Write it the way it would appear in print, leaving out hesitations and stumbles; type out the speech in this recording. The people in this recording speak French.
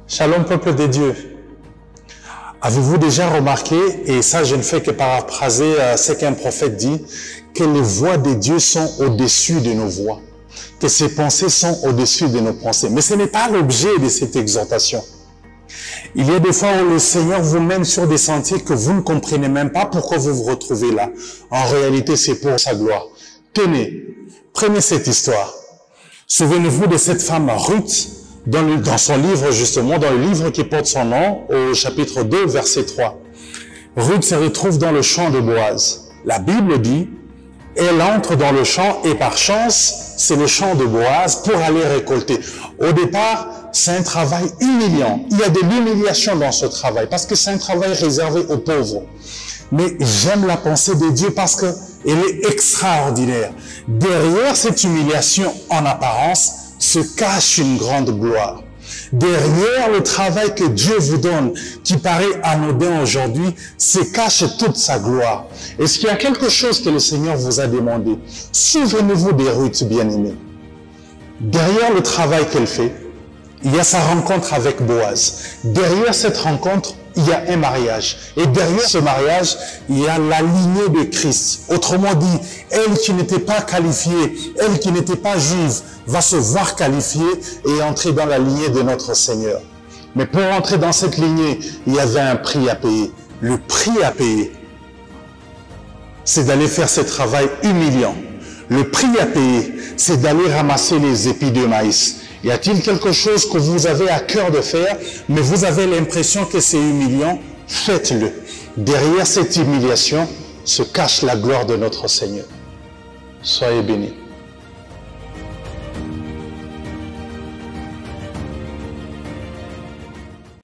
Shalom, peuple de Dieu. Avez-vous déjà remarqué, et ça je ne fais que paraphraser ce qu'un prophète dit, que les voix de Dieu sont au-dessus de nos voix, que ses pensées sont au-dessus de nos pensées. Mais ce n'est pas l'objet de cette exhortation. Il y a des fois où le Seigneur vous mène sur des sentiers que vous ne comprenez même pas pourquoi vous vous retrouvez là. En réalité, c'est pour sa gloire. Tenez, prenez cette histoire. Souvenez-vous de cette femme Ruth, dans son livre justement, dans le livre qui porte son nom, au chapitre 2, verset 3. Ruth se retrouve dans le champ de Boaz. La Bible dit, elle entre dans le champ et par chance, c'est le champ de Boaz pour aller récolter. Au départ, c'est un travail humiliant. Il y a de l'humiliation dans ce travail parce que c'est un travail réservé aux pauvres. Mais j'aime la pensée de Dieu parce qu'elle est extraordinaire. Derrière cette humiliation en apparence, se cache une grande gloire. Derrière le travail que Dieu vous donne, qui paraît anodin aujourd'hui, se cache toute sa gloire. Est-ce qu'il y a quelque chose que le Seigneur vous a demandé? Souvenez-vous des Ruth bien-aimées. Derrière le travail qu'elle fait, il y a sa rencontre avec Boaz. Derrière cette rencontre, il y a un mariage. Et derrière ce mariage, il y a la lignée de Christ. Autrement dit, elle qui n'était pas qualifiée, elle qui n'était pas juive, va se voir qualifiée et entrer dans la lignée de notre Seigneur. Mais pour entrer dans cette lignée, il y avait un prix à payer. Le prix à payer, c'est d'aller faire ce travail humiliant. Le prix à payer, c'est d'aller ramasser les épis de maïs. Y a-t-il quelque chose que vous avez à cœur de faire, mais vous avez l'impression que c'est humiliant? Faites-le. Derrière cette humiliation se cache la gloire de notre Seigneur. Soyez bénis.